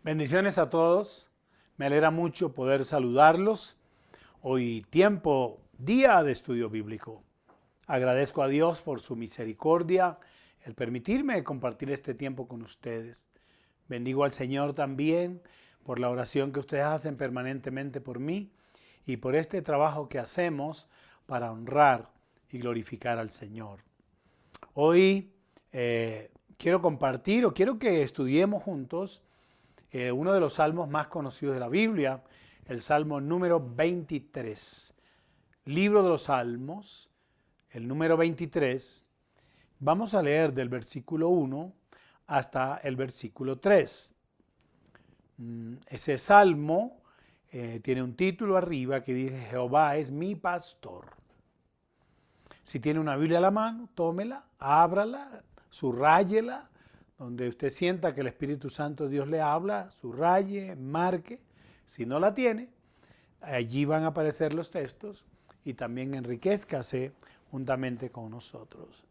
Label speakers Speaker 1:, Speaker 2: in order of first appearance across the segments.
Speaker 1: Bendiciones a todos. Me alegra mucho poder saludarlos. Hoy día de estudio bíblico. Agradezco a Dios por su misericordia, el permitirme compartir este tiempo con ustedes. Bendigo al Señor también por la oración que ustedes hacen permanentemente por mí y por este trabajo que hacemos para honrar y glorificar al Señor. Hoy quiero que estudiemos juntos uno de los salmos más conocidos de la Biblia, el Salmo número 23. Libro de los Salmos, el número 23. Vamos a leer del versículo 1 hasta el versículo 3. Ese salmo tiene un título arriba que dice: Jehová es mi pastor. Si tiene una Biblia a la mano, tómela, ábrala, subrayela. Donde usted sienta que el Espíritu Santo de Dios le habla, subraye, marque. Si no la tiene, allí van a aparecer los textos y también enriquézcase juntamente con nosotros.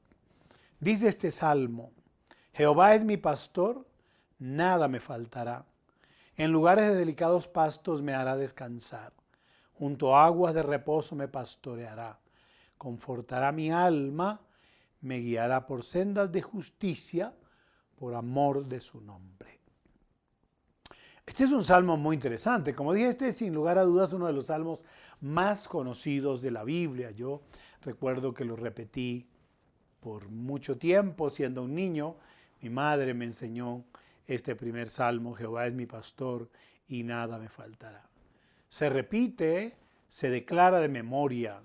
Speaker 1: Dice este salmo: Jehová es mi pastor, nada me faltará. En lugares de delicados pastos me hará descansar. Junto a aguas de reposo me pastoreará. Confortará mi alma, me guiará por sendas de justicia, por amor de su nombre. Este es un salmo muy interesante. Como dije, este es sin lugar a dudas uno de los salmos más conocidos de la Biblia. Yo recuerdo que lo repetí por mucho tiempo siendo un niño. Mi madre me enseñó este primer salmo: Jehová es mi pastor y nada me faltará. Se repite, se declara de memoria.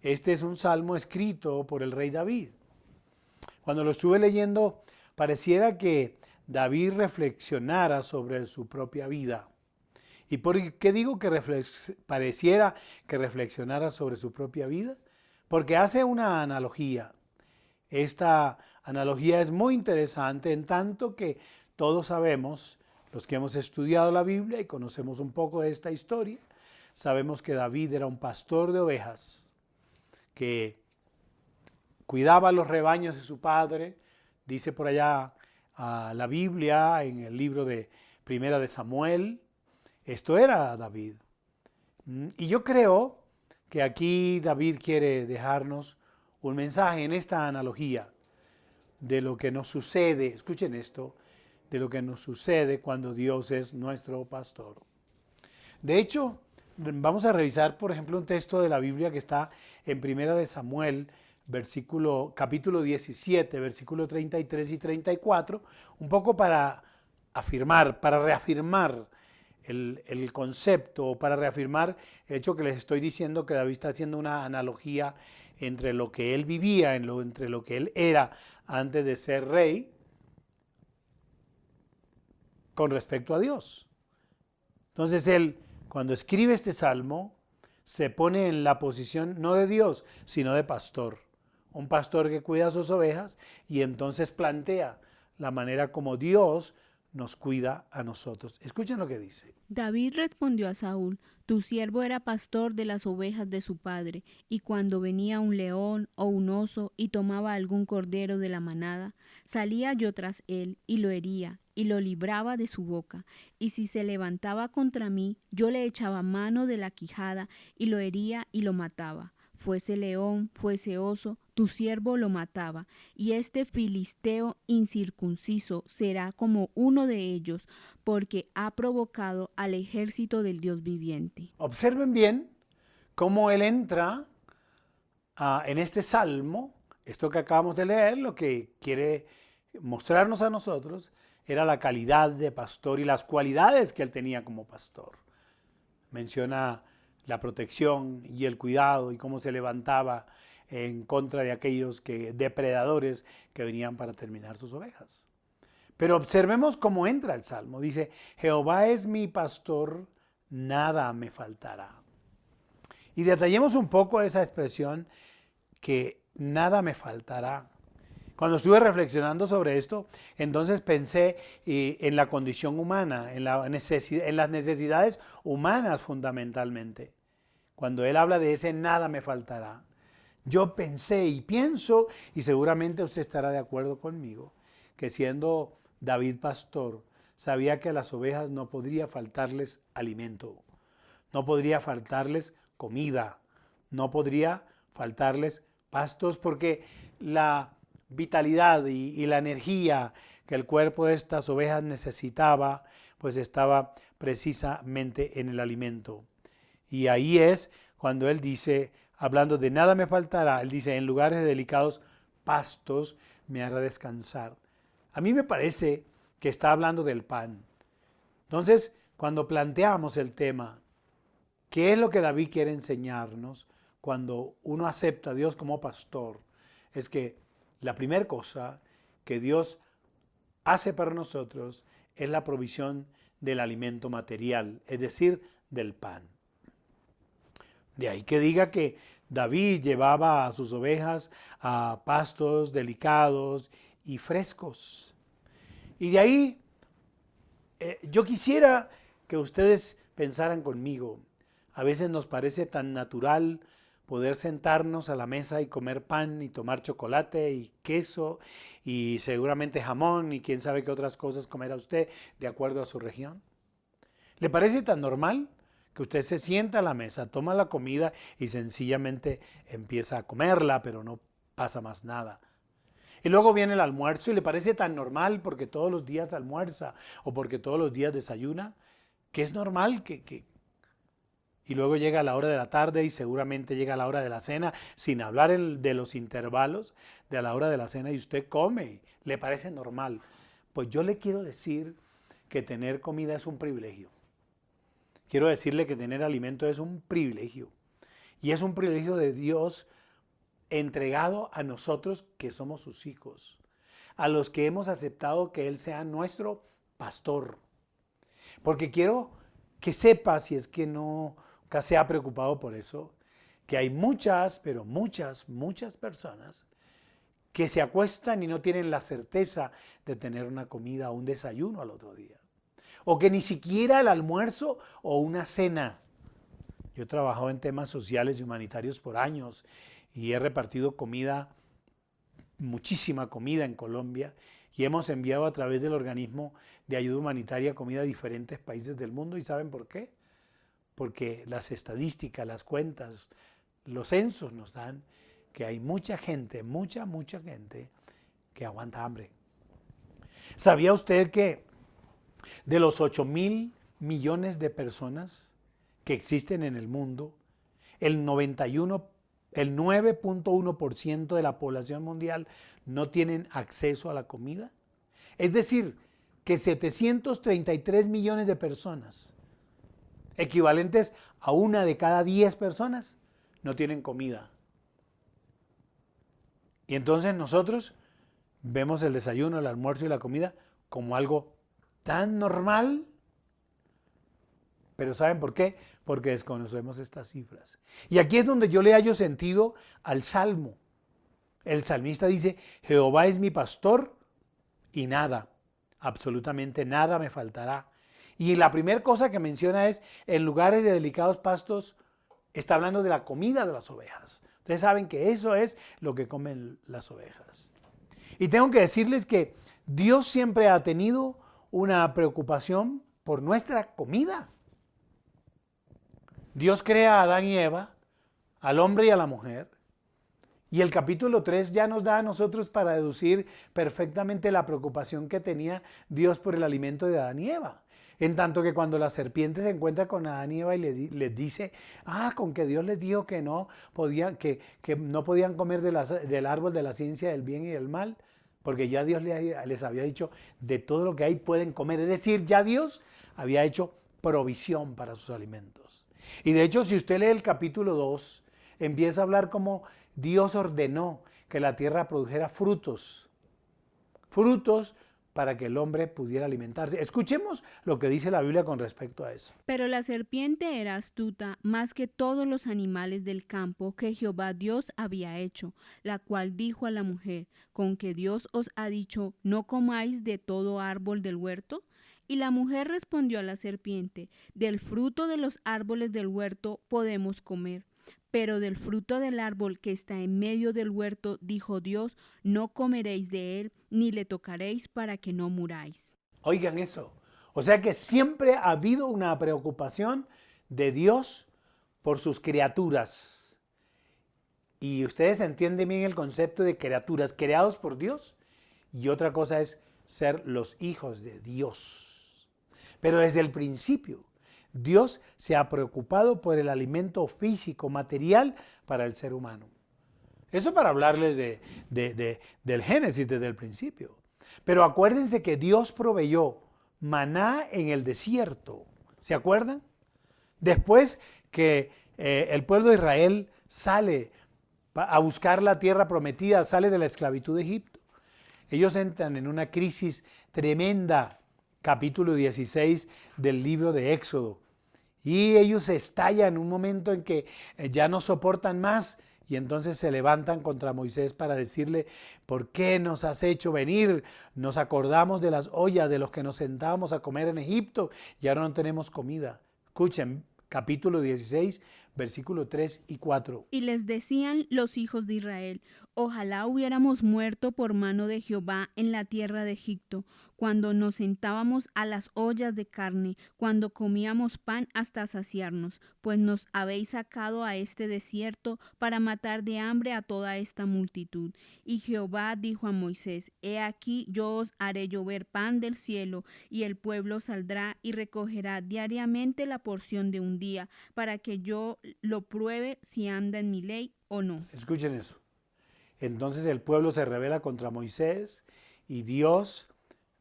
Speaker 1: Este es un salmo escrito por el rey David. Cuando lo estuve leyendo, pareciera que David reflexionara sobre su propia vida. ¿Y por qué digo que pareciera que reflexionara sobre su propia vida? Porque hace una analogía. Esta analogía es muy interesante en tanto que todos sabemos, los que hemos estudiado la Biblia y conocemos un poco de esta historia, sabemos que David era un pastor de ovejas que cuidaba los rebaños de su padre. Dice por allá la Biblia en el libro de Primera de Samuel. Esto era David. Y yo creo que aquí David quiere dejarnos un mensaje en esta analogía de lo que nos sucede, escuchen esto, de lo que nos sucede cuando Dios es nuestro pastor. De hecho, vamos a revisar, por ejemplo, un texto de la Biblia que está en Primera de Samuel, capítulo 17, versículos 33 y 34, un poco para reafirmar el concepto, para reafirmar el hecho que les estoy diciendo, que David está haciendo una analogía entre lo que él vivía, entre lo que él era antes de ser rey, con respecto a Dios. Entonces él, cuando escribe este salmo, se pone en la posición no de Dios, sino de pastor. Un pastor que cuida a sus ovejas y entonces plantea la manera como Dios nos cuida a nosotros. Escuchen lo que dice.
Speaker 2: David respondió a Saúl: Tu siervo era pastor de las ovejas de su padre, y cuando venía un león o un oso y tomaba algún cordero de la manada, salía yo tras él y lo hería y lo libraba de su boca. Y si se levantaba contra mí, yo le echaba mano de la quijada y lo hería y lo mataba. Fuese león, fuese oso, tu siervo lo mataba, y este filisteo incircunciso será como uno de ellos, porque ha provocado al ejército del Dios viviente.
Speaker 1: Observen bien cómo él entra en este salmo. Esto que acabamos de leer, lo que quiere mostrarnos a nosotros era la calidad de pastor y las cualidades que él tenía como pastor. Menciona la protección y el cuidado y cómo se levantaba en contra de aquellos depredadores que venían para terminar sus ovejas. Pero observemos cómo entra el salmo. Dice: Jehová es mi pastor, nada me faltará. Y detallemos un poco esa expresión, que nada me faltará. Cuando estuve reflexionando sobre esto, entonces pensé en la condición humana, en las necesidades humanas fundamentalmente. Cuando él habla de ese nada me faltará, yo pensé y pienso, y seguramente usted estará de acuerdo conmigo, que siendo David pastor, sabía que a las ovejas no podría faltarles alimento, no podría faltarles comida, no podría faltarles pastos, porque la vitalidad y la energía que el cuerpo de estas ovejas necesitaba, pues estaba precisamente en el alimento. Y ahí es cuando él dice, hablando de nada me faltará, él dice, en lugares de delicados pastos me hará descansar. A mí me parece que está hablando del pan. Entonces, cuando planteamos el tema, ¿qué es lo que David quiere enseñarnos cuando uno acepta a Dios como pastor? Es que la primera cosa que Dios hace para nosotros es la provisión del alimento material, es decir, del pan. De ahí que diga que David llevaba a sus ovejas a pastos delicados y frescos. Y de ahí yo quisiera que ustedes pensaran conmigo. A veces nos parece tan natural poder sentarnos a la mesa y comer pan y tomar chocolate y queso y seguramente jamón y quién sabe qué otras cosas comerá usted de acuerdo a su región. ¿Le parece tan normal que usted se sienta a la mesa, toma la comida y sencillamente empieza a comerla, pero no pasa más nada? Y luego viene el almuerzo y le parece tan normal porque todos los días almuerza o porque todos los días desayuna, que es normal y luego llega la hora de la tarde y seguramente llega la hora de la cena, sin hablar de los intervalos de la hora de la cena y usted come. ¿Le parece normal? Pues yo le quiero decir que tener comida es un privilegio. Quiero decirle que tener alimento es un privilegio. Y es un privilegio de Dios entregado a nosotros que somos sus hijos, a los que hemos aceptado que Él sea nuestro pastor. Porque quiero que sepa, si es que nunca se ha preocupado por eso, que hay muchas, pero muchas personas que se acuestan y no tienen la certeza de tener una comida o un desayuno al otro día. O que ni siquiera el almuerzo o una cena. Yo he trabajado en temas sociales y humanitarios por años y he repartido comida, muchísima comida en Colombia, y hemos enviado a través del organismo de ayuda humanitaria comida a diferentes países del mundo. ¿Y saben por qué? Porque las estadísticas, las cuentas, los censos nos dan que hay mucha gente, mucha gente que aguanta hambre. ¿Sabía usted que de los 8.000 millones de personas que existen en el mundo, el 9.1% de la población mundial no tienen acceso a la comida? Es decir, que 733 millones de personas, equivalentes a 1 de cada 10 personas, no tienen comida. Y entonces nosotros vemos el desayuno, el almuerzo y la comida como algo tan normal. Pero ¿saben por qué? Porque desconocemos estas cifras. Y aquí es donde yo le hallo sentido al Salmo. El salmista dice, Jehová es mi pastor y nada, absolutamente nada me faltará. Y la primera cosa que menciona es, en lugares de delicados pastos, está hablando de la comida de las ovejas. Ustedes saben que eso es lo que comen las ovejas. Y tengo que decirles que Dios siempre ha tenido una preocupación por nuestra comida. Dios crea a Adán y Eva, al hombre y a la mujer, y el capítulo 3 ya nos da a nosotros para deducir perfectamente la preocupación que tenía Dios por el alimento de Adán y Eva. En tanto que cuando la serpiente se encuentra con Adán y Eva y les dice, con que Dios les dijo que no podían comer del árbol de la ciencia del bien y del mal, porque ya Dios les había dicho de todo lo que hay pueden comer. Es decir, ya Dios había hecho provisión para sus alimentos. Y de hecho, si usted lee el capítulo 2, empieza a hablar como Dios ordenó que la tierra produjera frutos para que el hombre pudiera alimentarse. Escuchemos lo que dice la Biblia con respecto a eso.
Speaker 2: Pero la serpiente era astuta más que todos los animales del campo que Jehová Dios había hecho, la cual dijo a la mujer, ¿con que Dios os ha dicho, no comáis de todo árbol del huerto? Y la mujer respondió a la serpiente, del fruto de los árboles del huerto podemos comer, pero del fruto del árbol que está en medio del huerto, dijo Dios, no comeréis de él, ni le tocaréis para que no muráis.
Speaker 1: Oigan eso, O sea que siempre ha habido una preocupación de Dios por sus criaturas. Y ustedes entienden bien el concepto de criaturas creados por Dios. Y otra cosa es ser los hijos de Dios. Pero desde el principio, Dios se ha preocupado por el alimento físico, material para el ser humano. Eso para hablarles del Génesis desde el principio. Pero acuérdense que Dios proveyó maná en el desierto. ¿Se acuerdan? Después que el pueblo de Israel sale a buscar la tierra prometida, sale de la esclavitud de Egipto, ellos entran en una crisis tremenda, capítulo 16 del libro de Éxodo. Y ellos estallan en un momento en que ya no soportan más y entonces se levantan contra Moisés para decirle: ¿por qué nos has hecho venir? Nos acordamos de las ollas de los que nos sentábamos a comer en Egipto y ahora no tenemos comida. Escuchen, capítulo 16, versículos 3 y 4.
Speaker 2: Y les decían los hijos de Israel: ojalá hubiéramos muerto por mano de Jehová en la tierra de Egipto, cuando nos sentábamos a las ollas de carne, cuando comíamos pan hasta saciarnos, pues nos habéis sacado a este desierto para matar de hambre a toda esta multitud. Y Jehová dijo a Moisés: he aquí yo os haré llover pan del cielo, y el pueblo saldrá y recogerá diariamente la porción de un día, para que yo lo pruebe si anda en mi ley o no.
Speaker 1: Escuchen eso. Entonces el pueblo se rebela contra Moisés y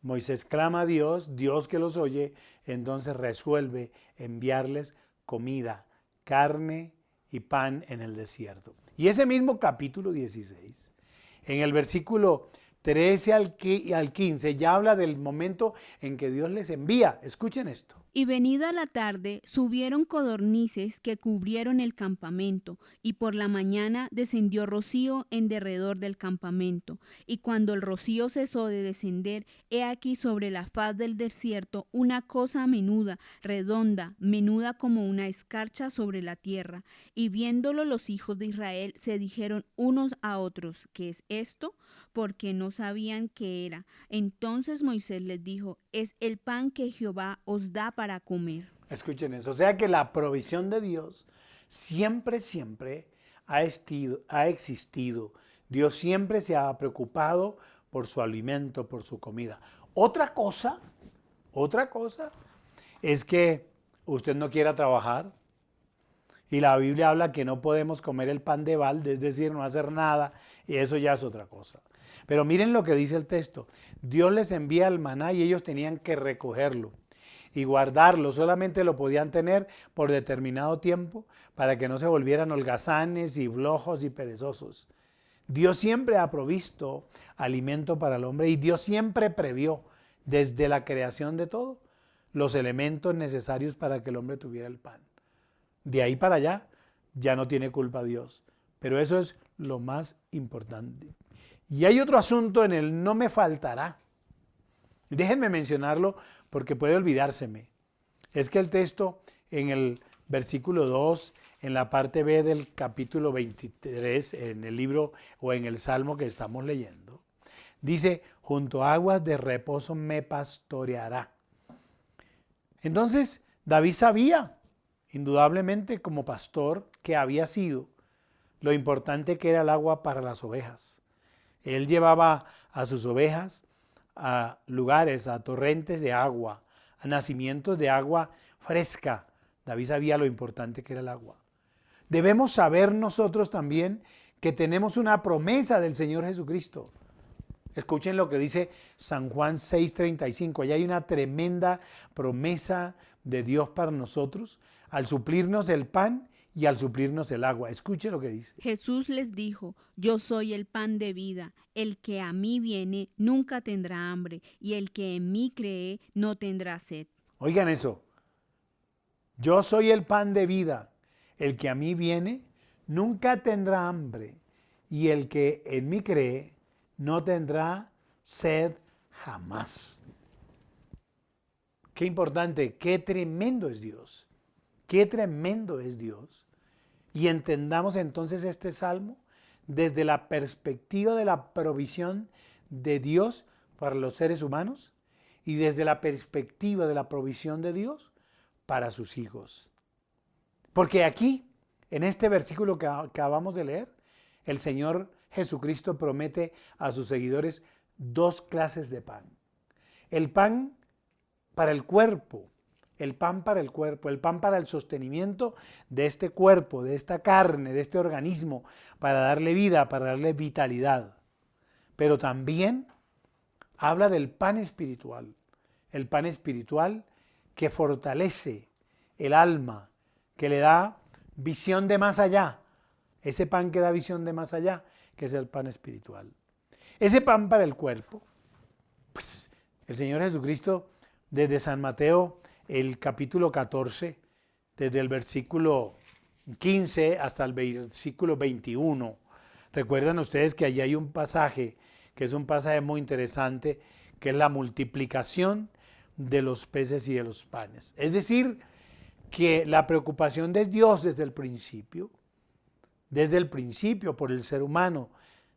Speaker 1: Moisés clama a Dios, Dios que los oye, entonces resuelve enviarles comida, carne y pan en el desierto. Y ese mismo capítulo 16, en el versículo 13 al 15, ya habla del momento en que Dios les envía. Escuchen esto.
Speaker 2: Y venida la tarde, subieron codornices que cubrieron el campamento, y por la mañana descendió rocío en derredor del campamento. Y cuando el rocío cesó de descender, he aquí sobre la faz del desierto una cosa menuda, redonda, menuda como una escarcha sobre la tierra. Y viéndolo los hijos de Israel se dijeron unos a otros: ¿qué es esto? Porque no sabían qué era. Entonces Moisés les dijo: es el pan que Jehová os da para comer.
Speaker 1: Escuchen eso. O sea que la provisión de Dios siempre ha existido. Dios siempre se ha preocupado por su alimento, por su comida. Otra cosa es que usted no quiera trabajar. Y la Biblia habla que no podemos comer el pan de balde, es decir, no hacer nada, y eso ya es otra cosa. Pero miren lo que dice el texto. Dios les envía el maná y ellos tenían que recogerlo y guardarlo. Solamente lo podían tener por determinado tiempo para que no se volvieran holgazanes y flojos y perezosos. Dios siempre ha provisto alimento para el hombre y Dios siempre previó desde la creación de todo los elementos necesarios para que el hombre tuviera el pan. De ahí para allá ya no tiene culpa Dios, pero eso es lo más importante. Y hay otro asunto en el no me faltará. Déjenme mencionarlo porque puede olvidárseme. Es que el texto en el versículo 2, en la parte B del capítulo 23, en el libro o en el salmo que estamos leyendo, dice: junto a aguas de reposo me pastoreará. Entonces David sabía, indudablemente como pastor que había sido, lo importante que era el agua para las ovejas. Él llevaba a sus ovejas a lugares, a torrentes de agua, a nacimientos de agua fresca. David sabía lo importante que era el agua. Debemos saber nosotros también que tenemos una promesa del Señor Jesucristo. Escuchen lo que dice San Juan 6:35. Allá hay una tremenda promesa de Dios para nosotros al suplirnos el pan y al suplirnos el agua. Escuche lo que dice.
Speaker 2: Jesús les dijo: yo soy el pan de vida. El que a mí viene nunca tendrá hambre, y el que en mí cree no tendrá sed.
Speaker 1: Oigan eso. Yo soy el pan de vida. El que a mí viene nunca tendrá hambre, y el que en mí cree no tendrá sed jamás. Qué importante, qué tremendo es Dios. Qué tremendo es Dios. Y entendamos entonces este salmo desde la perspectiva de la provisión de Dios para los seres humanos y desde la perspectiva de la provisión de Dios para sus hijos. Porque aquí, en este versículo que acabamos de leer, el Señor Jesucristo promete a sus seguidores dos clases de pan. El pan para el cuerpo, el pan para el cuerpo, el pan para el sostenimiento de este cuerpo, de esta carne, de este organismo, para darle vida, para darle vitalidad. Pero también habla del pan espiritual, el pan espiritual que fortalece el alma, que le da visión de más allá, ese pan que da visión de más allá, que es el pan espiritual. Ese pan para el cuerpo, pues el Señor Jesucristo, desde San Mateo, el capítulo 14, desde el versículo 15 hasta el versículo 21, recuerdan ustedes que allí hay un pasaje, que es un pasaje muy interesante, que es la multiplicación de los peces y de los panes. Es decir, que la preocupación de Dios desde el principio por el ser humano,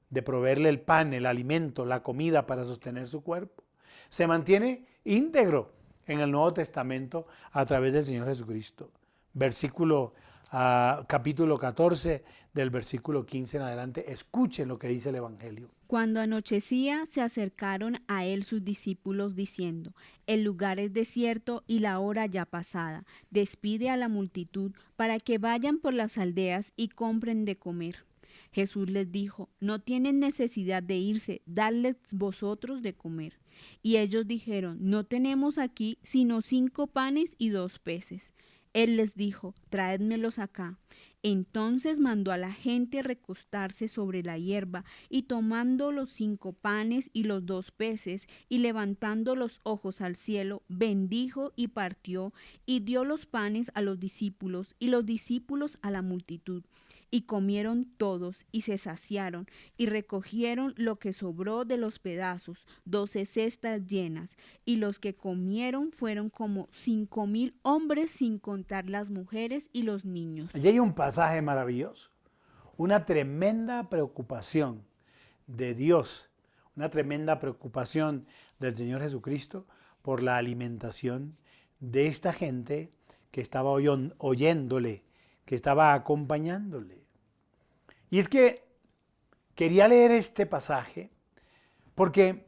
Speaker 1: de proveerle el pan, el alimento, la comida para sostener su cuerpo, se mantiene íntegro en el Nuevo Testamento a través del Señor Jesucristo. Capítulo 14, del versículo 15 en adelante, escuchen lo que dice el Evangelio.
Speaker 2: Cuando anochecía, se acercaron a él sus discípulos diciendo: el lugar es desierto y la hora ya pasada. Despide a la multitud para que vayan por las aldeas y compren de comer. Jesús les dijo: no tienen necesidad de irse, dadles vosotros de comer. Y ellos dijeron: no tenemos aquí sino 5 panes y 2 peces. Él les dijo: traédmelos acá. Entonces mandó a la gente recostarse sobre la hierba, y tomando los 5 panes y los 2 peces, y levantando los ojos al cielo, bendijo y partió, y dio los panes a los discípulos, y los discípulos a la multitud. Y comieron todos, y se saciaron, y recogieron lo que sobró de los pedazos, 12 cestas llenas, y los que comieron fueron como 5,000 hombres, sin contar las mujeres y los niños.
Speaker 1: Allí hay un pasaje maravilloso, una tremenda preocupación de Dios, una tremenda preocupación del Señor Jesucristo por la alimentación de esta gente que estaba oyéndole, que estaba acompañándole. Y es que quería leer este pasaje porque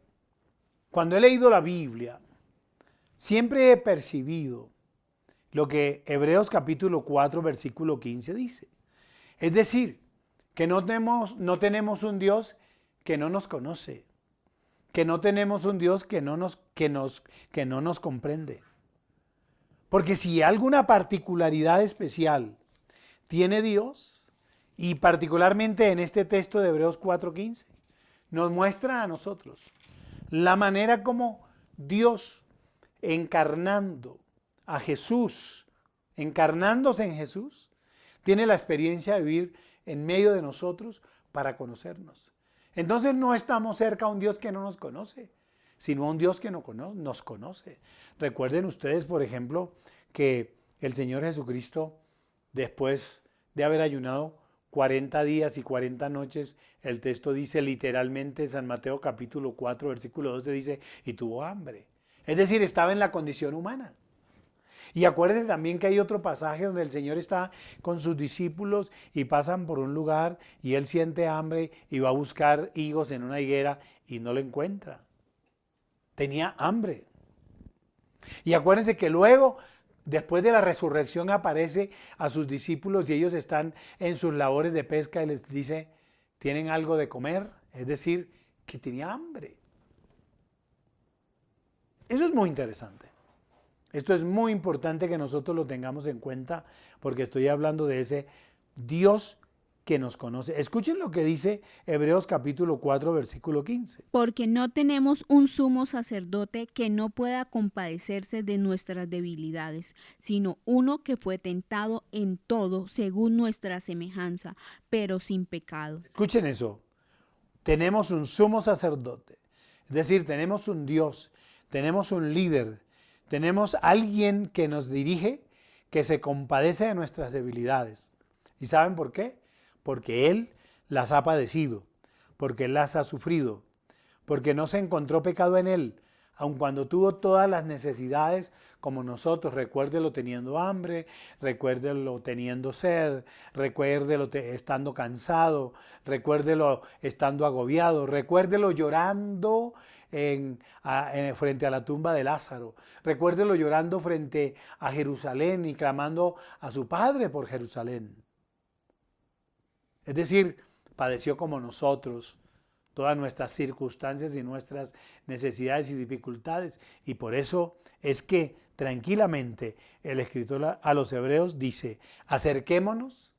Speaker 1: cuando he leído la Biblia, siempre he percibido lo que Hebreos capítulo 4, versículo 15 dice. Es decir, que no tenemos un Dios que no nos conoce, que no tenemos un Dios que no nos comprende. Porque si alguna particularidad especial tiene Dios, y particularmente en este texto de Hebreos 4:15, nos muestra a nosotros la manera como Dios, encarnando a Jesús, encarnándose en Jesús, tiene la experiencia de vivir en medio de nosotros para conocernos. Entonces no estamos cerca a un Dios que no nos conoce, sino a un Dios que nos conoce. Recuerden ustedes, por ejemplo, que el Señor Jesucristo, después de haber ayunado 40 días y 40 noches, el texto dice literalmente, San Mateo capítulo 4, versículo 12, dice, y tuvo hambre. Es decir, estaba en la condición humana. Y acuérdense también que hay otro pasaje donde el Señor está con sus discípulos y pasan por un lugar y Él siente hambre y va a buscar higos en una higuera y no lo encuentra. Tenía hambre. Y acuérdense que luego, después de la resurrección, aparece a sus discípulos y ellos están en sus labores de pesca y les dice, ¿tienen algo de comer? Es decir, que tenía hambre. Eso es muy interesante. Esto es muy importante que nosotros lo tengamos en cuenta porque estoy hablando de ese Dios que nos conoce. Escuchen lo que dice Hebreos capítulo 4, versículo 15.
Speaker 2: Porque no tenemos un sumo sacerdote que no pueda compadecerse de nuestras debilidades, sino uno que fue tentado en todo según nuestra semejanza, pero sin pecado.
Speaker 1: Escuchen eso. Tenemos un sumo sacerdote. Es decir, tenemos un Dios, tenemos un líder, tenemos alguien que nos dirige, que se compadece de nuestras debilidades. ¿Y saben por qué? Porque Él las ha padecido, porque Él las ha sufrido, porque no se encontró pecado en Él, aun cuando tuvo todas las necesidades como nosotros. Recuérdelo teniendo hambre, recuérdelo teniendo sed, recuérdelo estando cansado, recuérdelo estando agobiado, recuérdelo llorando frente a la tumba de Lázaro, recuérdelo llorando frente a Jerusalén y clamando a su Padre por Jerusalén. Es decir, padeció como nosotros todas nuestras circunstancias y nuestras necesidades y dificultades. Y por eso es que tranquilamente el escritor a los Hebreos dice: acerquémonos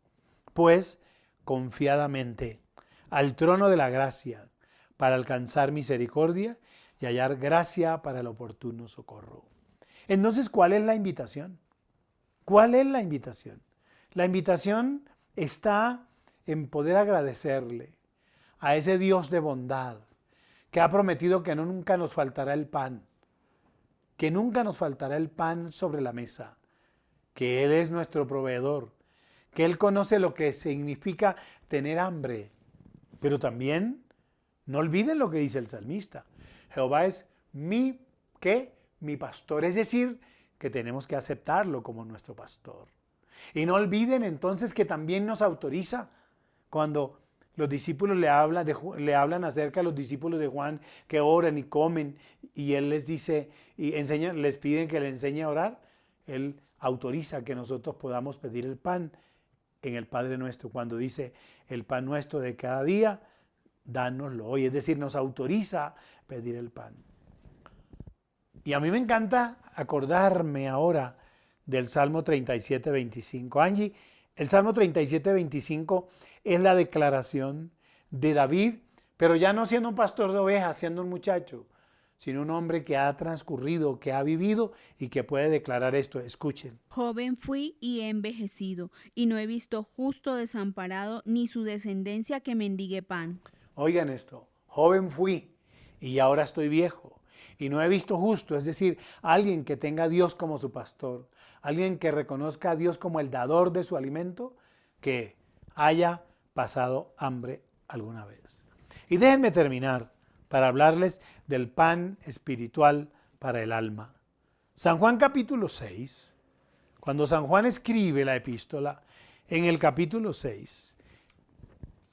Speaker 1: pues confiadamente al trono de la gracia para alcanzar misericordia y hallar gracia para el oportuno socorro. Entonces, ¿cuál es la invitación? ¿Cuál es la invitación? La invitación está en poder agradecerle a ese Dios de bondad que ha prometido que nunca nos faltará el pan, que nunca nos faltará el pan sobre la mesa, que Él es nuestro proveedor, que Él conoce lo que significa tener hambre. Pero también no olviden lo que dice el salmista: Jehová es mi, ¿qué? Mi pastor, es decir, que tenemos que aceptarlo como nuestro pastor. Y no olviden entonces que también nos autoriza cuando los discípulos le hablan acerca de los discípulos de Juan que oran y comen, y él les dice y les piden que le enseñe a orar. Él autoriza que nosotros podamos pedir el pan en el Padre Nuestro, cuando dice: el pan nuestro de cada día, dánoslo hoy. Es decir, nos autoriza a pedir el pan. Y a mí me encanta acordarme ahora del Salmo 37, 25. Angie, el Salmo 37, 25 es la declaración de David, pero ya no siendo un pastor de ovejas, siendo un muchacho, sino un hombre que ha transcurrido, que ha vivido y que puede declarar esto. Escuchen.
Speaker 2: Joven fui y he envejecido, y no he visto justo desamparado, ni su descendencia que mendigue pan.
Speaker 1: Oigan esto: joven fui y ahora estoy viejo, y no he visto justo, es decir, alguien que tenga a Dios como su pastor, alguien que reconozca a Dios como el dador de su alimento, que haya pasado hambre alguna vez. Y déjenme terminar para hablarles del pan espiritual para el alma. San Juan capítulo 6, cuando San Juan escribe la epístola, en el capítulo 6,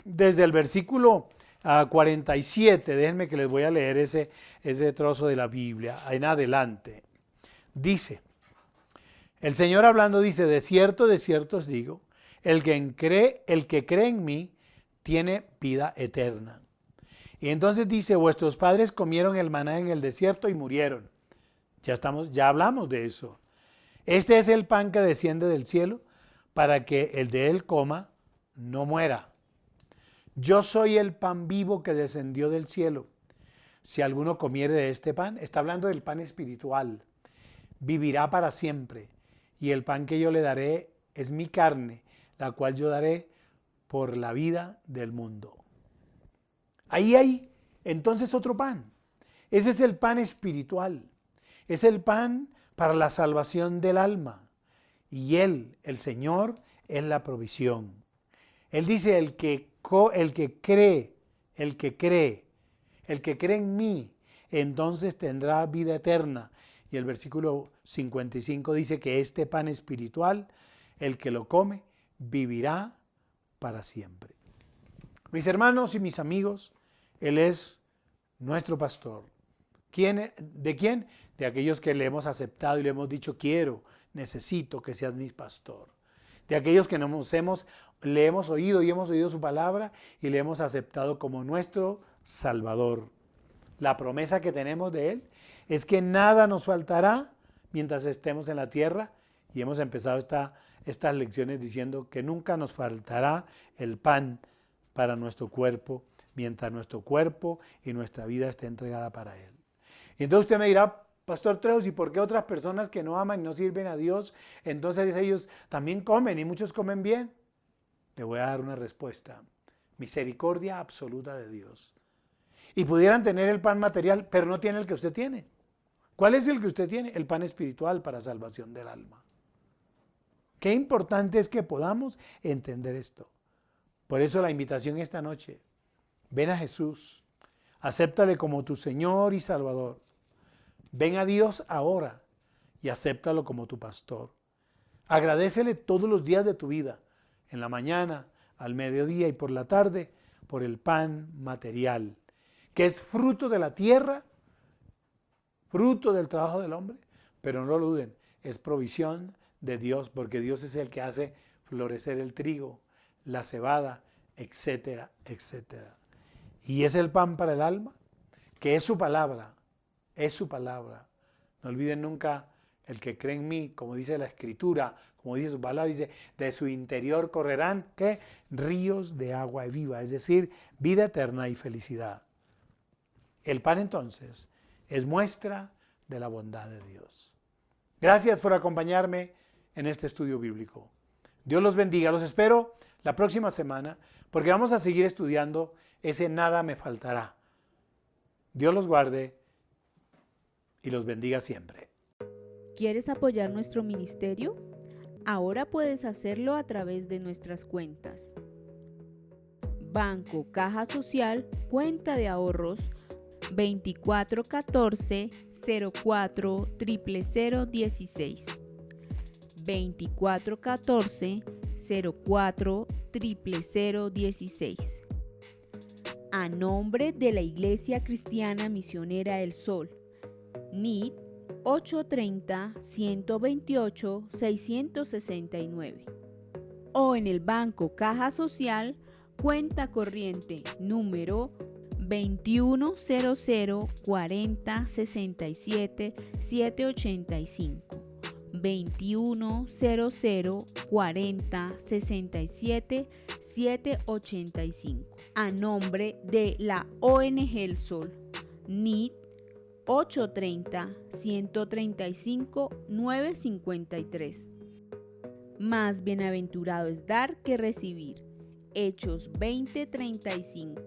Speaker 1: desde el versículo 47, déjenme que les voy a leer ese trozo de la Biblia en adelante. Dice, el Señor hablando dice: de cierto os digo, el que cree en mí tiene vida eterna. Y entonces dice: vuestros padres comieron el maná en el desierto y murieron. Ya hablamos de eso. Este es el pan que desciende del cielo, para que el de él coma no muera. Yo soy el pan vivo que descendió del cielo. Si alguno comiere de este pan, está hablando del pan espiritual, vivirá para siempre. Y el pan que yo le daré es mi carne, la cual yo daré por la vida del mundo. Ahí hay entonces otro pan. Ese es el pan espiritual. Es el pan para la salvación del alma. Y Él, el Señor, es la provisión. Él dice: el que cree en mí, entonces tendrá vida eterna. Y el versículo 55 dice que este pan espiritual, el que lo come, vivirá para siempre. Mis hermanos y mis amigos, Él es nuestro pastor. ¿De quién? De aquellos que le hemos aceptado y le hemos dicho: quiero, necesito que seas mi pastor. De aquellos que le hemos oído y hemos oído su palabra y le hemos aceptado como nuestro Salvador. La promesa que tenemos de Él es que nada nos faltará mientras estemos en la tierra, y hemos empezado estas lecciones diciendo que nunca nos faltará el pan para nuestro cuerpo, mientras nuestro cuerpo y nuestra vida esté entregada para Él. Y entonces usted me dirá: Pastor Treus, ¿y por qué otras personas que no aman y no sirven a Dios, entonces ellos también comen y muchos comen bien? Le voy a dar una respuesta: misericordia absoluta de Dios. Y pudieran tener el pan material, pero no tienen el que usted tiene. ¿Cuál es el que usted tiene? El pan espiritual para salvación del alma. Qué importante es que podamos entender esto. Por eso la invitación esta noche: ven a Jesús, acéptale como tu Señor y Salvador. Ven a Dios ahora y acéptalo como tu pastor. Agradécele todos los días de tu vida, en la mañana, al mediodía y por la tarde, por el pan material, que es fruto de la tierra, fruto del trabajo del hombre, pero no lo duden, es provisión de Dios, porque Dios es el que hace florecer el trigo, la cebada, etcétera, etcétera. Y es el pan para el alma, que es su palabra, es su palabra. No olviden nunca, el que cree en mí, como dice la Escritura, como dice su palabra, dice, de su interior correrán, ¿qué? Ríos de agua viva, es decir, vida eterna y felicidad. El pan entonces es muestra de la bondad de Dios. Gracias por acompañarme en este estudio bíblico. Dios los bendiga. Los espero la próxima semana porque vamos a seguir estudiando ese nada me faltará. Dios los guarde y los bendiga siempre.
Speaker 2: ¿Quieres apoyar nuestro ministerio? Ahora puedes hacerlo a través de nuestras cuentas. Banco Caja Social, cuenta de ahorros 2414 04 00016. 2414 04 00016. A nombre de la Iglesia Cristiana Misionera El Sol, NID 830-128-669. O en el Banco Caja Social, cuenta corriente número 2100-40-67-785. 2100-40-67-785. A nombre de la ONG El Sol, NID 830-135-953. Más bienaventurado es dar que recibir. Hechos 20:35.